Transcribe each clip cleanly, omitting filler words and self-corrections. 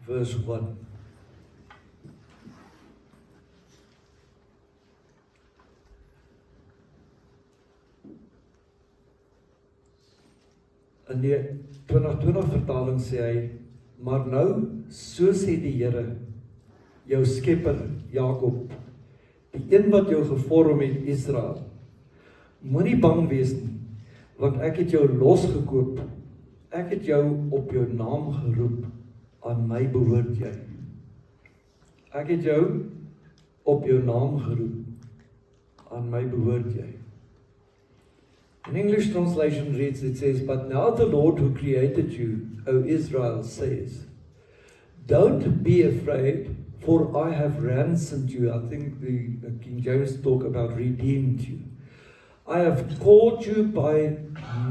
verse 1. In die 2020 vertaling sê hy, maar nou, so sê die Here, jou skepper Jakob, die een wat jou gevorm het, Israel. Moenie bang wees nie, want ek het jou losgekoop, ek het jou op jou naam geroep, aan my behoort jy. Ek het jou op jou naam geroep, aan my behoort jy. An English translation reads, it says, but now the Lord who created you, O Israel, says, don't be afraid, for I have ransomed you. I think the King James talk about redeemed you. I have called you by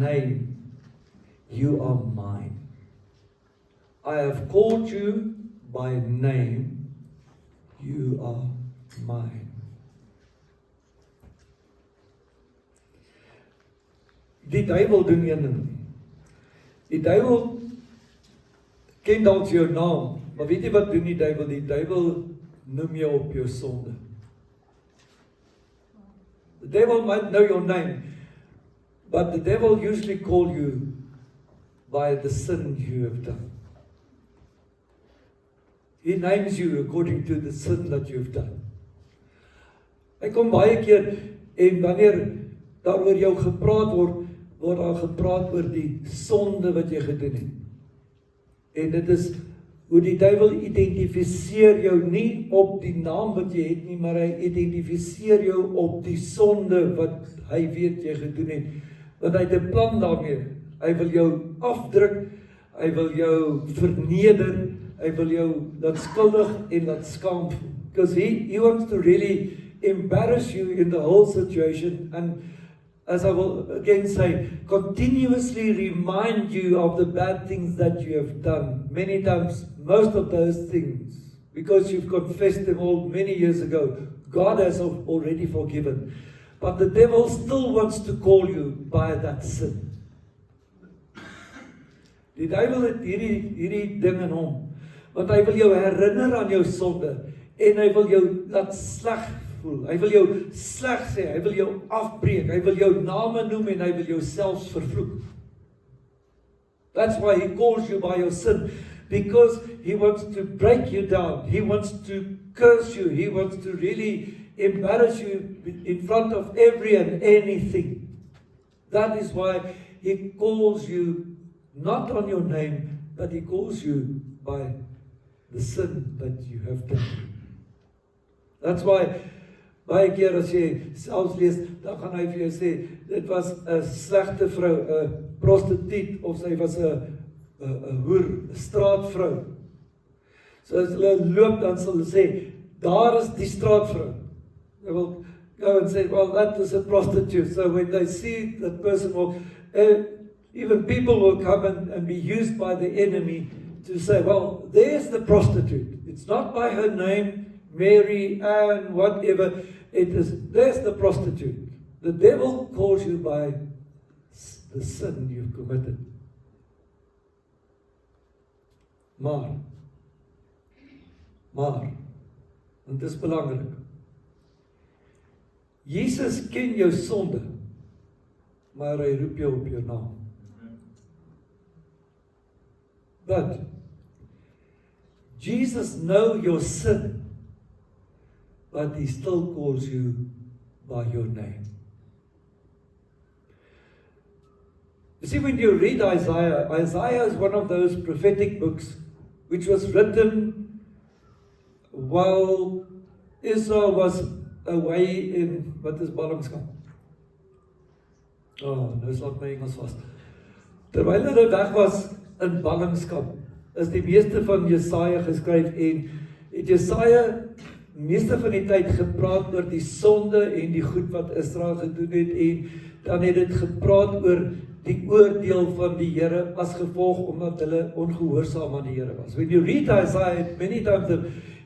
name. You are mine. I have called you by name. You are mine. Die duiwel doen een ding. Die duiwel ken dalk jou naam, maar weet jy wat doen die duiwel? Die duiwel noem jou op jou sonde. The devil might know your name, but the devil usually call you by the sin you have done. He names you according to the sin that you've done. Hy kom baie keer, en wanneer daar oor jou gepraat word daar gepraat oor die sonde wat jy gedoen het. En dit is hoe die duiwel identifiseer jou nie op die naam wat jy het nie, maar hy identifiseer jou op die sonde wat hy weet jy gedoen het. Want hy het 'n plan daarmee. Hy wil jou afdruk, hy wil jou verneder, hy wil jou laat skuldig en laat skaam voel. Because he wants to really embarrass you in the whole situation, and as I will again say, continuously remind you of the bad things that you have done. Many times, most of those things, because you've confessed them all many years ago, God has already forgiven. But the devil still wants to call you by that sin. Die duiwel het hierdie ding in hom, want hy wil jou herinner aan jou sonde, en hy wil jou laat sleg voel. Hy wil jou sleg sê, hy wil jou afbreek, hy wil jou name noem en hy wil jou selfs vervloek. That's why he calls you by your sin, because he wants to break you down, he wants to curse you, he wants to really embarrass you in front of every and anything. That is why he calls you not on your name, but he calls you by the sin that you have done. That's why baie keer as jy selfs lees, dan gaan hy vir jou sê, dit was 'n slegte vrou, 'n prostituut, of sy was 'n hoer, 'n straatvrou. So as hulle loop, dan sal hulle sê, daar is die straatvrou. They will go and say, well, that is a prostitute. So when they see that person walk, even people will come and be used by the enemy to say, well, there's the prostitute. It's not by her name, Mary, Anne, whatever. There's the prostitute. The devil calls you by the sin you've committed. Maar, en dit is belangrik. Jesus ken jou sonde, maar hy roep jou op jou naam. But Jesus knows your sin, but he still calls you by your name. You see, when you read Isaiah, Isaiah is one of those prophetic books which was written while Israel was away in, wat is ballingskap? Oh, nou slaat my Engels vas. Terwyl hulle weg was in ballingskap, is die meeste van Jesaja geskryf, en het Jesaja meeste van die tyd gepraat oor die sonde en die goed wat Israel gedoen het, en dan het dit gepraat oor die oordeel van die Here as gevolg omdat hulle ongehoorsaam aan die Here was. When you read Isaiah, many times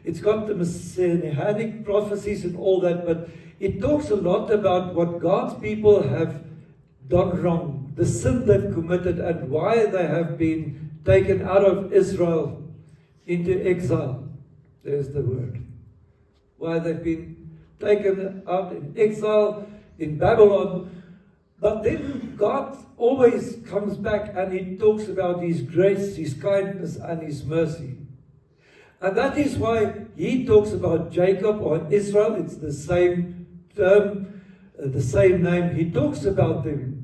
it's got the messianic prophecies and all that, but it talks a lot about what God's people have done wrong, the sin they've committed, and why they have been taken out of Israel into exile. There's the word. Why they've been taken out in exile in Babylon. But then God always comes back and He talks about His grace, His kindness, and His mercy. And that is why He talks about Jacob or Israel. It's the same term, the same name. He talks about them.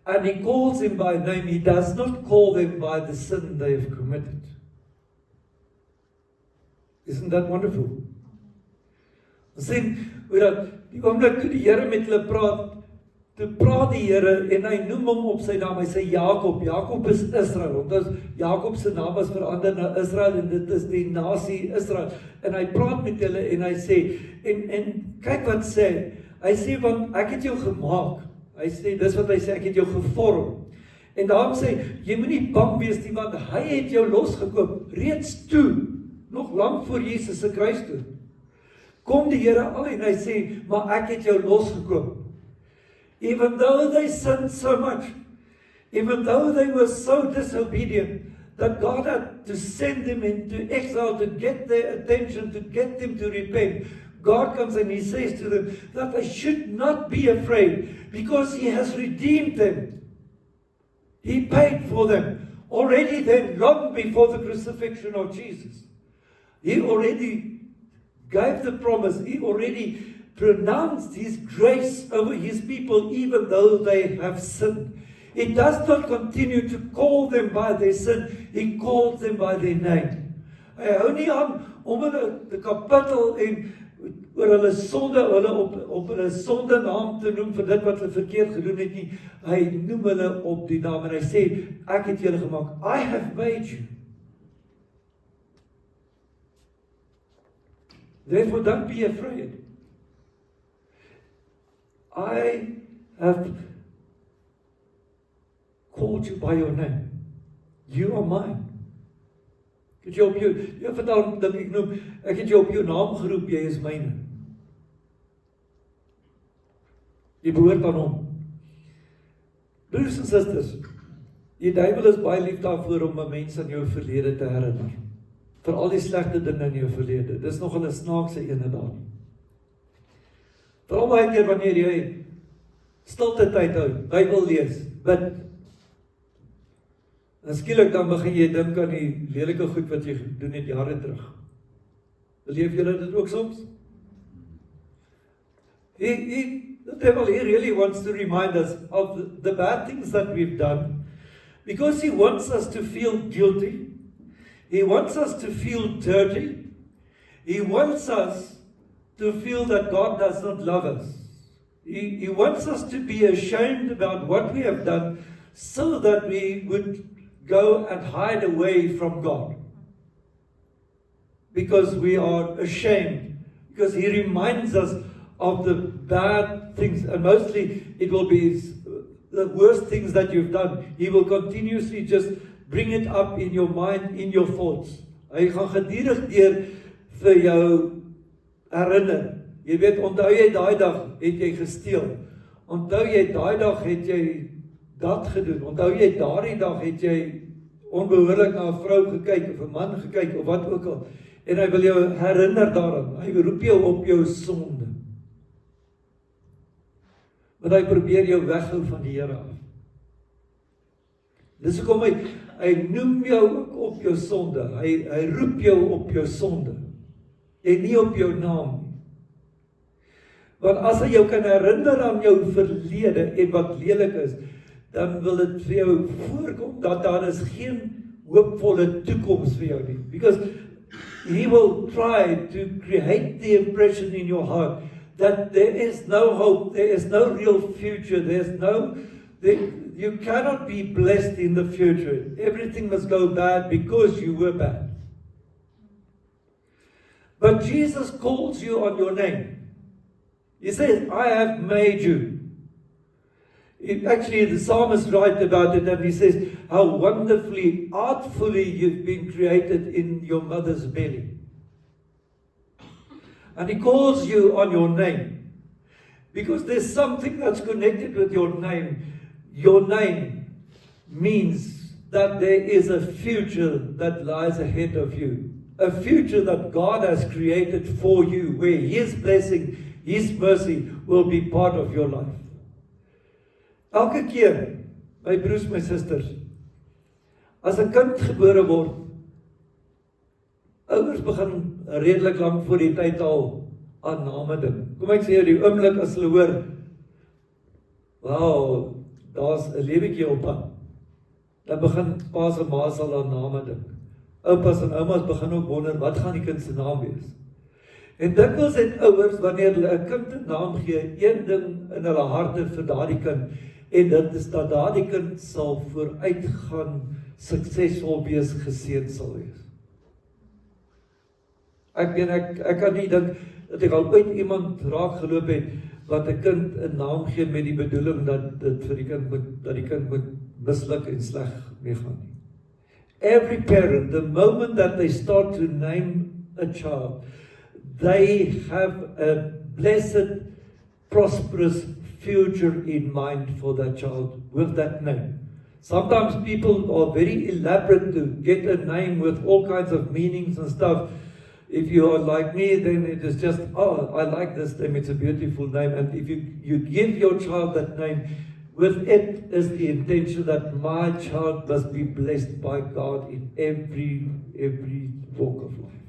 And He calls them by name. He does not call them by the sin they have committed. Isn't that wonderful? Ons sien hoe dat die oomblik toe die Here met hulle praat, toe praat die Here en hy noem hom op sy naam. Hy sê Jakob. Jakob is Israel. Want Jakob se naam was verander na Israel en dit is die nasie Israel. En hy praat met hulle en hy sê en kyk wat sê hy. Hy sê want ek het jou gemaak. Hy sê dis wat hy sê, ek het jou gevorm. En daarom sê jy moenie bang wees nie want hy het jou losgekoop reeds toe, nog lank voor Jesus se kruis toe. Kom die Here al en hy sê, maar ek het jou losgekoop. Even though they sinned so much, even though they were so disobedient, that God had to send them into exile to get their attention, to get them to repent. God comes and He says to them that they should not be afraid because He has redeemed them. He paid for them already then, long before the crucifixion of Jesus. He already gave the promise. He already pronounced His grace over His people even though they have sinned. He does not continue to call them by their sin. He calls them by their name. Hy hou nie aan om hulle die kapittel en oor hulle sonde, hulle op hulle sonde naam te noem vir dit wat hulle verkeerd gedoen het nie. Hy noem hulle op die naam en hy sê, ek het julle gemaak. I have made you. Therefore, don't be afraid. I have called you by your name. You are mine. Ek het jou op jou vandag dink ek noem, ek het jou op jou naam geroep, jy is myne. Jy behoort aan hom. Broers en susters, die duiwel is baie lief daarvoor om 'n mens aan jou verlede te herinner. Vir al die slegte dinge in jou verlede. Dis nog 'n snaakse ene daar. Veral baie keer wanneer jy stilte tyd hou, Bybel lees, bid. En skielik dan begin jy dink aan die lelike goed wat jy gedoen het jare terug. Beleef julle dit ook soms? The devil, he really wants to remind us of the bad things that we've done, because he wants us to feel guilty. He wants us to feel dirty. He wants us to feel that God does not love us. He wants us to be ashamed about what we have done so that we would go and hide away from God. Because we are ashamed. Because He reminds us of the bad things. And mostly it will be the worst things that you've done. He will continuously just bring it up in your mind, in your thoughts. Hy gaan gedurig deur vir jou herinner. Jy weet, onthou jy daai dag het jy gesteel. Onthou jy daai dag het jy dat gedoen. Onthou jy daardie dag het jy onbehoorlik na 'n vrou gekyk of 'n man gekyk of wat ook al. En hy wil jou herinner daaraan. Hy roep jou op jou sonde. Want hy probeer jou weghou van die Here af. Dis hoekom hy noem jou ook op jou sonde. Hy roep jou op jou sonde. En nie op jou naam nie. Want as hy jou kan herinner aan jou verlede en wat lelik is, dan wil dit vir jou voorkom dat daar is geen hoopvolle toekoms vir jou nie. Because he will try to create the impression in your heart that there is no hope, there is no real future, you cannot be blessed in the future. Everything must go bad because you were bad. But Jesus calls you on your name. He says, I have made you. Actually, the psalmist writes about it and he says, how wonderfully, artfully you've been created in your mother's belly. And he calls you on your name. Because there's something that's connected with your name. Your name means that there is a future that lies ahead of you. A future that God has created for you, where His blessing, His mercy will be part of your life. Elke keer, my broers, my susters, as 'n kind gebore word, ouers begin redelik lank voor die tyd al aan name dink. Kom ek sê jou, die oomblik as hulle hoor, wow, daar's 'n lewetjie op pad, dan begin pa's en ma's al aan name dink. Oupas en oumas begin ook wonder, wat gaan die kind se naam wees? En dikwels het ouers, wanneer hulle 'n kind 'n naam gee, een ding in hulle harte vir daardie kind, en dit is dat daardie kind sal vooruitgaan, suksesvol wees, geseën sal wees. Ek kan nie dink dat ek al ooit iemand raak geloop het wat 'n kind 'n naam gee met die bedoeling dat dit vir die kind moet misluk en sleg meegaan nie. Every parent, the moment that they start to name a child, they have a blessed, prosperous future in mind for that child with that name. Sometimes people are very elaborate to get a name with all kinds of meanings and stuff. If you are like me, then it is just, oh, I like this name, it's a beautiful name. And if you give your child that name, with it is the intention that my child must be blessed by God in every walk of life.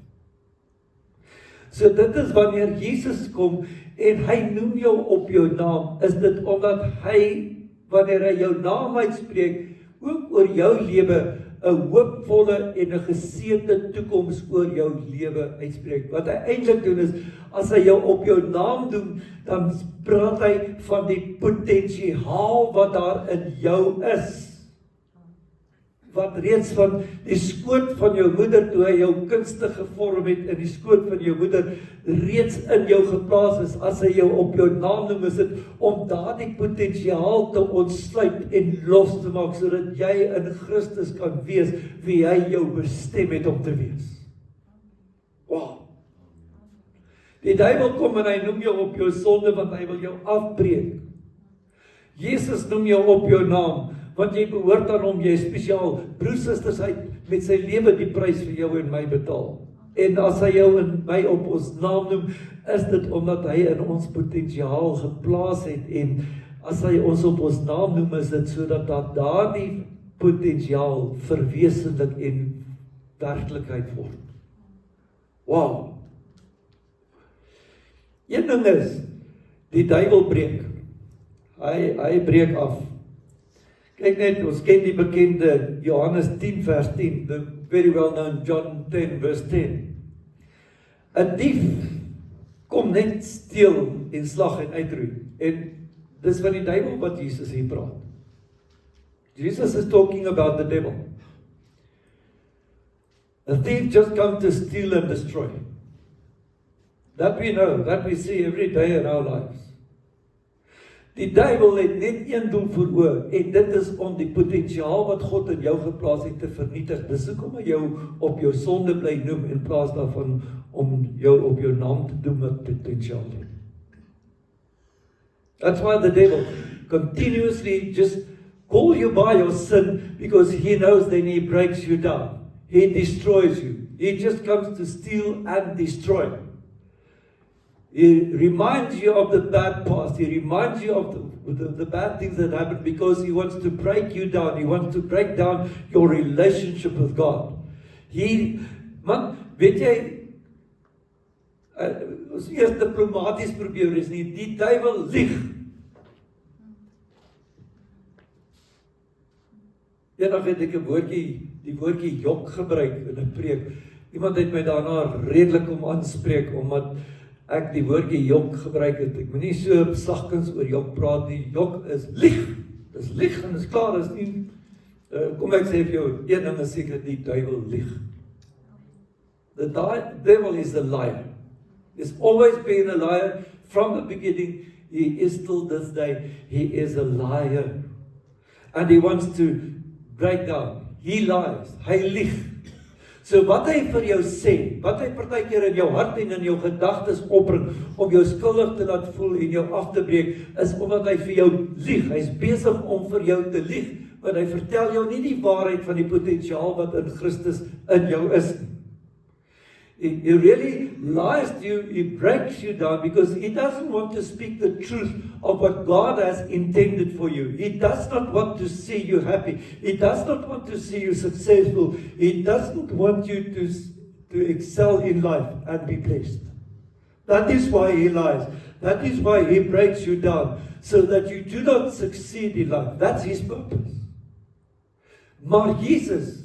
So dit is wanneer Jesus kom en hy noem jou op jou naam, is dit omdat hy, wanneer hy jou naam uitspreek, ook oor jou lewe 'n hoopvolle en 'n geseënde toekoms oor jou lewe uitspreek. Wat hy eintlik doen is, as hy jou op jou naam doen, dan praat hy van die potensiaal wat daar in jou is. Wat reeds van die skoot van jou moeder, toe hy jou kunstig gevorm het in die skoot van jou moeder, reeds in jou geplaas is. As hy jou op jou naam noem, is dit om daardie potensiaal te ontsluit en los te maak, sodat jy in Christus kan wees wie hy jou bestem het om te wees. Wow! Die duiwel kom en hy noem jou op jou sonde, want hy wil jou afbreek. Jesus noem jou op jou naam, want jy behoort aan hom, jy is spesiaal. Broers, susters, hy met sy lewe die prys vir jou en my betaal. En as hy jou en my op ons naam noem, is dit omdat hy in ons potensiaal geplaas het, en as hy ons op ons naam noem, is dit sodat daardie potensiaal verwesenlik en werklikheid word. Wow! Een ding is, die duiwel breek. Hy breek af. Kyk net, ons ken die bekende Johannes 10 vers 10, the very well known John 10 verse 10. 'n Dief kom net steel en slag en uitroei. En dis van die duiwel wat Jesus hier praat. Jesus is talking about the devil. A thief just comes to steal and destroy. That we know, that we see every day in our lives. Die duiwel het net een doel voor oë, en dit is om die potensiaal wat God in jou geplaas het te vernietig. Dis hoekom hy jou op jou sonde bly noem, in plaas daarvan om jou op jou naam te doen met potensiaal. That's why the devil continuously just call you by your sin, because he knows then he breaks you down. He destroys you. He just comes to steal and destroy. He reminds you of the bad past. He reminds you of the bad things that happened, because he wants to break you down. He wants to break down your relationship with God. Man, weet jy, ons eers diplomaties probeer is nie, die duiwel lieg. Eendag het ek die woordjie jok gebruik in 'n preek. Iemand het my daarna redelik om aanspreek, omdat ek die woordjie jok gebruik het. Ek moet nie so sagkens oor jok praat nie. Jok is lieg. Dis lieg en is klaar, is nie. Kom ek sê vir jou, een ding is seker, die duiwel lieg. The devil is a liar. He's always been a liar from the beginning. He is still this day. He is a liar. And he wants to break down. He lies. Hy lieg. So wat hy vir jou sê, wat hy partykeer in jou hart en in jou gedagtes opbring, om jou skuldig te laat voel en jou af te breek, is omdat hy vir jou lieg. Hy's besig om vir jou te lieg, want hy vertel jou nie die waarheid van die potensiaal wat in Christus in jou is nie. He really lies to you, he breaks you down because he doesn't want to speak the truth of what God has intended for you. He does not want to see you happy. He does not want to see you successful. He doesn't want you to excel in life and be blessed. That is why he lies. That is why he breaks you down, so that you do not succeed in life. That's his purpose. Maar Jesus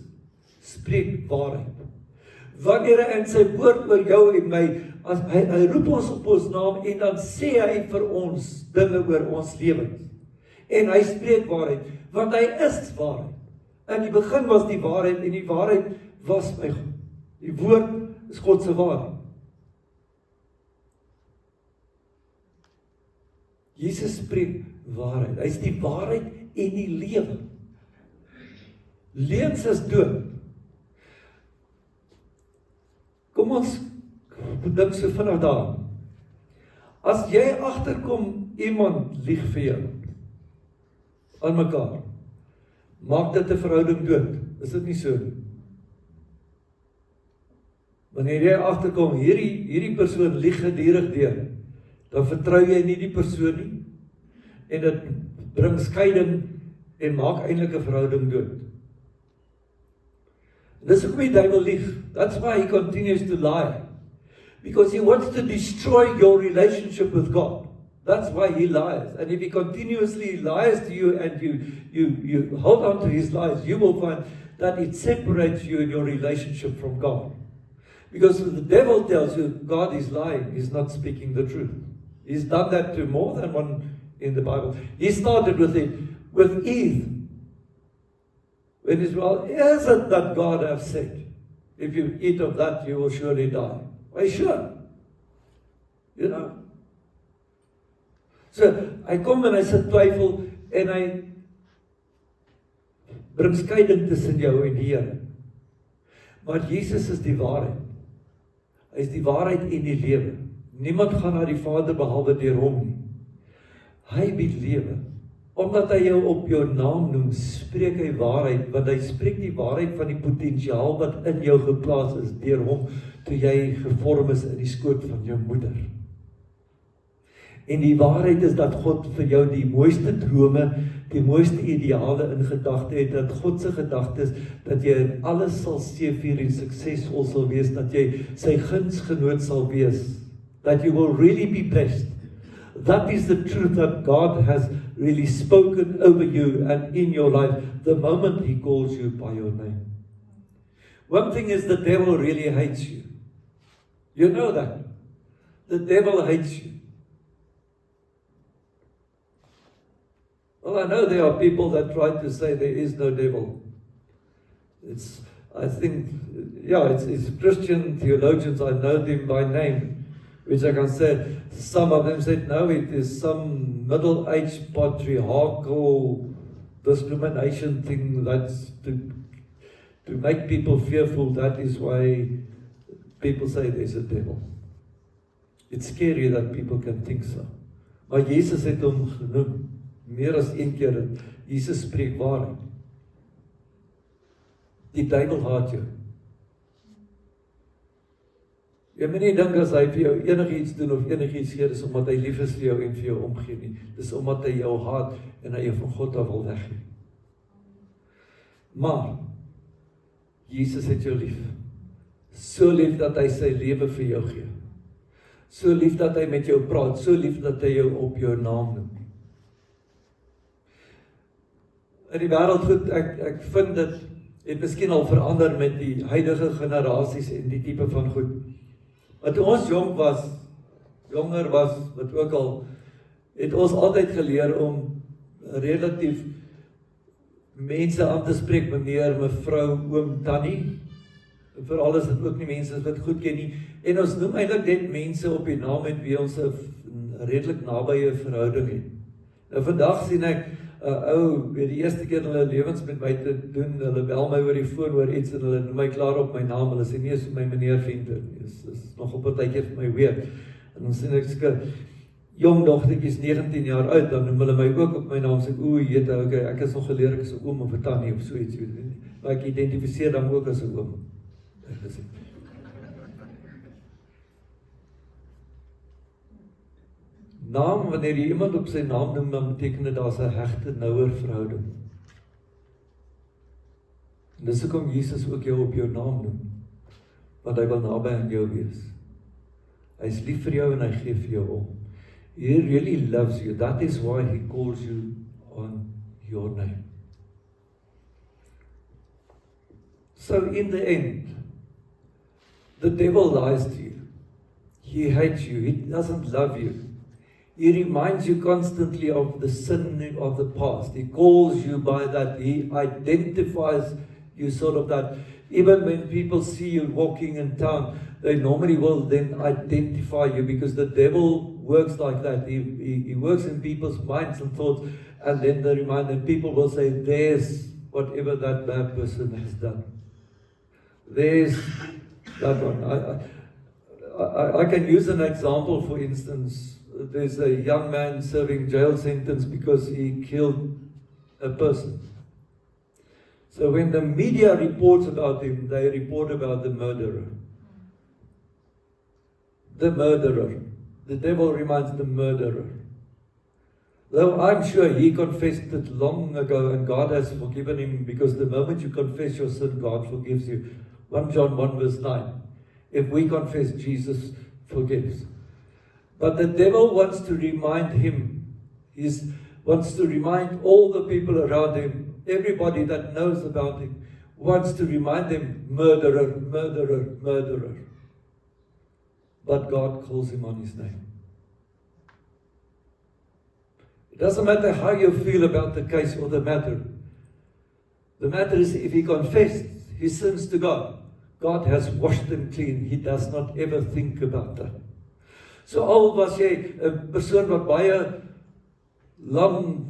spreek waarheid. Wanneer hy in sy woord oor jou en my, as hy roep ons op ons naam en dan sê hy vir ons dinge oor ons lewens. En hy spreek waarheid, want hy is waarheid. In die begin was die waarheid en die waarheid was by God. Die woord is God se waarheid. Jesus spreek waarheid. Hy is die waarheid en die lewe. Leuns is dood. Kom ons dink so vinnig daar. As jy agterkom iemand lieg vir jou aan mekaar, maak dit 'n verhouding dood. Is dit nie so nie? Wanneer jy agterkom hierdie persoon lieg gedurig deur, dan vertrou jy nie die persoon nie en dit bring skeiding en maak eintlik 'n verhouding dood. Dis hoekom die duiwel lieg. That's why he continues to lie. Because he wants to destroy your relationship with God. That's why he lies. And if he continuously lies to you and you hold on to his lies, you will find that it separates you in your relationship from God. Because the devil tells you God is lying, he's not speaking the truth. He's done that to more than one in the Bible. He started with it, with Eve. When it's, well, is it that God has said, if you eat of that, you will surely die? Why sure? You know. So, hy kom en hy sit twyfel, en hy bring skeiding tussen jou en die Here. Maar Jesus is die waarheid. Hy is die waarheid en die lewe. Niemand gaan na die Vader behalwe deur hom nie. Hy bied lewe. Omdat hy jou op jou naam noem, spreek hy waarheid, want hy spreek die waarheid van die potensiaal wat in jou geplaas is deur hom, toe jy gevorm is in die skoot van jou moeder. En die waarheid is dat God vir jou die mooiste drome, die mooiste ideale in gedagte het, dat God se gedagte is, dat jy in alles sal seëvier en suksesvol sal wees, dat jy sy gunsgenoot sal wees, that you will really be blessed. That is the truth that God has really spoken over you and in your life the moment he calls you by your name. One thing is the devil really hates you. You know that. The devil hates you. Well, I know there are people that try to say there is no devil. It's Christian theologians, I know them by name, which I can say, some of them said, no, it is some middle-aged patriarchal discrimination thing that's to make people fearful. That is why people say there's a devil. It's scary that people can think so. Maar Jesus het hom genoem, meer as een keer, Jesus spreek waarheid. Die duiwel haat jou. Jy moet nie dink as hy vir jou enigiets doen of enigiets gee, dis omdat hy lief is vir jou en vir jou omgee nie. Dis omdat hy jou haat en hy jou van God af wil weggee. Maar Jesus het jou lief. So lief dat hy sy lewe vir jou gee. So lief dat hy met jou praat, so lief dat hy jou op jou naam noem. In die wêreld goed, ek vind dit het miskien al verander met die huidige generasies en die tipe van goed. Maar toe ons jonger was, wat ook al, het ons altyd geleer om relatief mense aan te spreek, meneer, mevrou, oom, tannie. En veral is dit ook nie mense wat goed ken nie. En ons noem eintlik net mense op die naam met wie ons 'n redelik nabye verhouding het. Nou vandag sien ek ou, weer die eerste keer hulle lewens met my te doen, hulle bel my oor die foon oor iets en hulle noem my klaar op my naam, hulle sê nie is my meneer Venter nie, is nog op 'n tydjie vir my weer. En dan sê ek, jong dogtertjies 19 jaar oud, dan noem hulle my ook op my naam, sê, jette, okay, ek is nog geleer, ek is 'n oom of 'n tannie of so iets, maar ek identifiseer dan ook as 'n oom. Naam, wanneer jy iemand op sy naam noem, dan beteken dit daar's 'n hegte, nouer verhouding. En dis hoekom Jesus ook jou op jou naam noem, want hy wil naby aan jou wees. Hy is lief vir jou en hy gee vir jou om. He really loves you. That is why he calls you on your name. So in the end, the devil lies to you. He hates you. He doesn't love you. He reminds you constantly of the sin of the past. He calls you by that. He identifies you sort of that. Even when people see you walking in town, they normally will then identify you, because the devil works like that. He works in people's minds and thoughts, and then they remind them. People will say, there's whatever that bad person has done. There's that one. I can use an example, for instance. There's a young man serving jail sentence because he killed a person. So when the media reports about him, they report about the murderer. The murderer. The devil reminds the murderer. Though I'm sure he confessed it long ago and God has forgiven him, because the moment you confess your sin, God forgives you. 1 John 1 verse 9. If we confess, Jesus forgives. But the devil wants to remind him. He wants to remind all the people around him, everybody that knows about him, wants to remind them, murderer, murderer, murderer. But God calls him on his name. It doesn't matter how you feel about the case or the matter. The matter is, if he confessed his sins to God, God has washed them clean. He does not ever think about that. So al was jy 'n persoon wat baie lang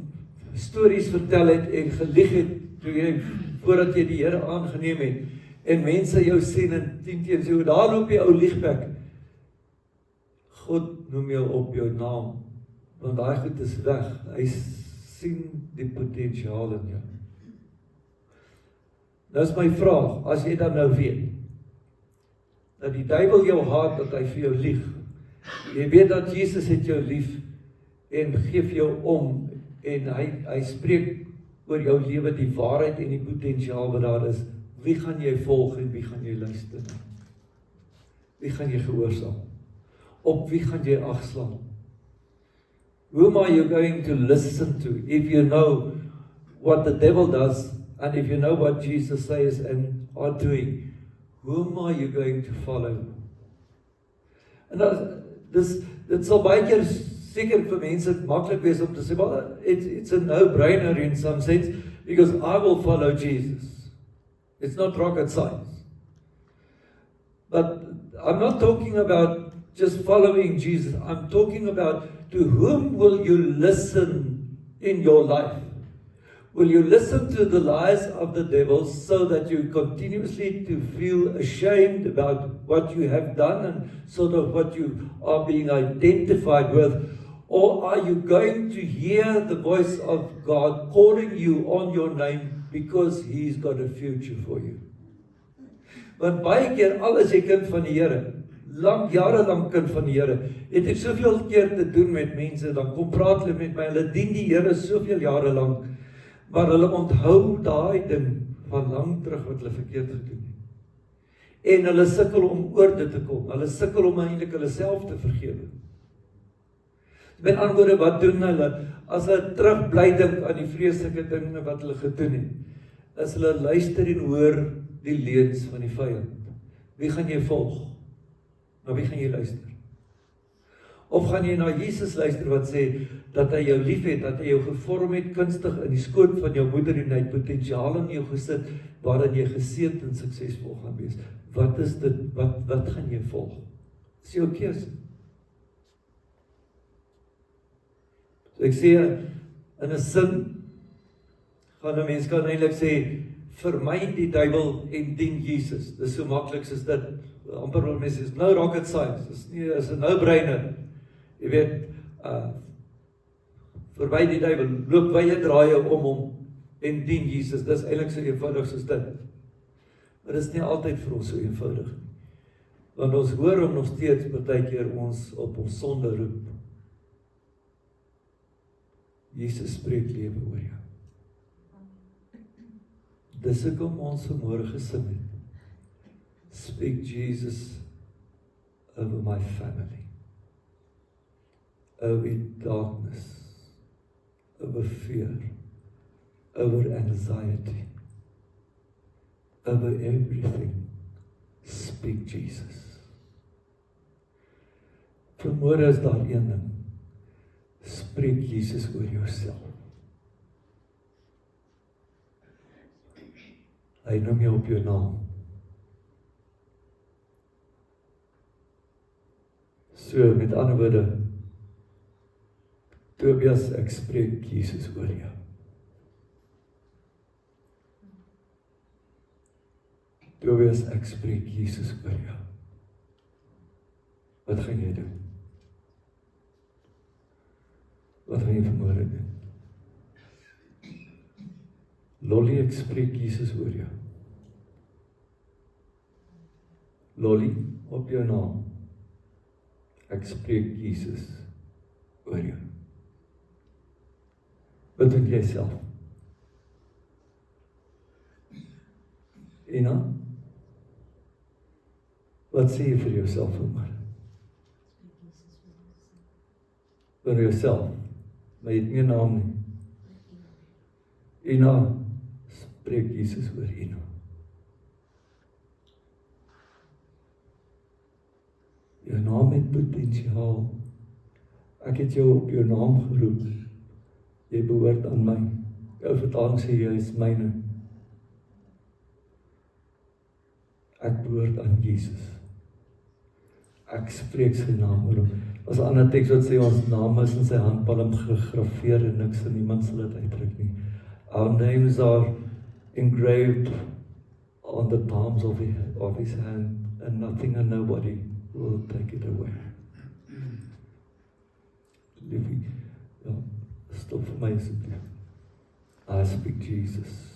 stories vertel het en gelieg het toe jy voordat jy die Here aangeneem het, en mense jou sien en 10 teenoor jou, daar loop jy ou liegbek. God noem jou op jou naam, want daai goed is weg. Hy sien die potensiaal in jou. Nou is my vraag, as jy dan nou weet dat die duiwel jou haat, dat hy vir jou lieg, jy weet dat Jesus het jou lief en gee vir jou om, en hy spreek oor jou lewe die waarheid en die potensiaal wat daar is, wie gaan jy volg en wie gaan jy luister? Wie gaan jy gehoorsaam? Op wie gaan jy agslaan? Whom are you going to listen to? If you know what the devil does, and if you know what Jesus says and are doing, whom are you going to follow? En dit sal baie keer seker vir mense maklik wees om te sê, well, it's a no-brainer in some sense, because I will follow Jesus. It's not rocket science. But I'm not talking about just following Jesus. I'm talking about, to whom will you listen in your life? Will you listen to the lies of the devil so that you continuously to feel ashamed about what you have done and sort of what you are being identified with? Or are you going to hear the voice of God calling you on your name because He's got a future for you? Want baie keer, al is jy kind van die Here, jare lang kind van die Here, het ek soveel keer te doen met mense, dan kom praat hulle met my, hulle dien die Here soveel jare lang, maar hulle onthou daai ding van lang terug wat hulle verkeerd gedoen het. En hulle sukkel om oor dit te kom. Hulle sukkel om eintlik hulle self te vergewe. Met ander woorde, wat doen hulle? As hulle terug bly dink aan die vreeslike dinge wat hulle gedoen het, is hulle luister en hoor die leuns van die vyand. Wie gaan jy volg? Na wie gaan jy luister? Of gaan jy na Jesus luister wat sê dat hy jou lief het, dat hy jou gevorm het kunstig in die skoot van jou moeder en hy het potensiaal in jou gesit waarin jy geseënd en suksesvol gaan wees. Wat is dit? Wat gaan jy volg? Dis jou keuse. So ek sê in 'n sin gaan 'n mens kan eintlik sê vermy die duiwel en dien Jesus. Dis so maklik soos dit. Amper wil mense sê no rocket science. Dis 'n no-brainer. Jy weet, verby die duiwel, loop wye draaie om hom en dien Jesus. Dis eintlik so eenvoudig soos dit. Maar dit is nie altyd vir ons so eenvoudig nie. Want ons hoor hom nog steeds partykeer ons op ons sonde roep. Jesus spreek lewe oor jou. Dis hoekom ons vanmôre gesing het. Speak Jesus over my family, over darkness, over fear, over anxiety, over everything. Speak Jesus. Vanmôre is daar een ding. Spreek Jesus oor jouself. Hy noem jou op jou naam. So met ander woorde, Tobias, ek spreek Jesus oor jou. Tobias, ek spreek Jesus oor jou. Wat gaan jy doen? Wat gaan jy vanmôre doen? Lolly, ek spreek Jesus oor jou. Lolly, op jou naam. Ek spreek Jesus oor jou. Wat doen jy self? Ina? Wat sê jy vir jouself vanmôre? Vir jouself, maar jy het nie 'n naam nie. Ina, spreek Jesus oor Ina. Jou naam het potensiaal. Ek het jou op jou naam geroep. Jy behoort aan my. Jou vertaling sê jy is myne. Ek behoort aan Jesus. Ek spreek sy naam oor hom. As 'n ander teks wat sê ons naam is in sy handpalm gegraveer en niks en niemand sal dit uitdruk nie. Our names are engraved on the palms of his hand, and nothing and nobody will take it away. Liefie, ja, stop vir my asseblief. I speak Jesus.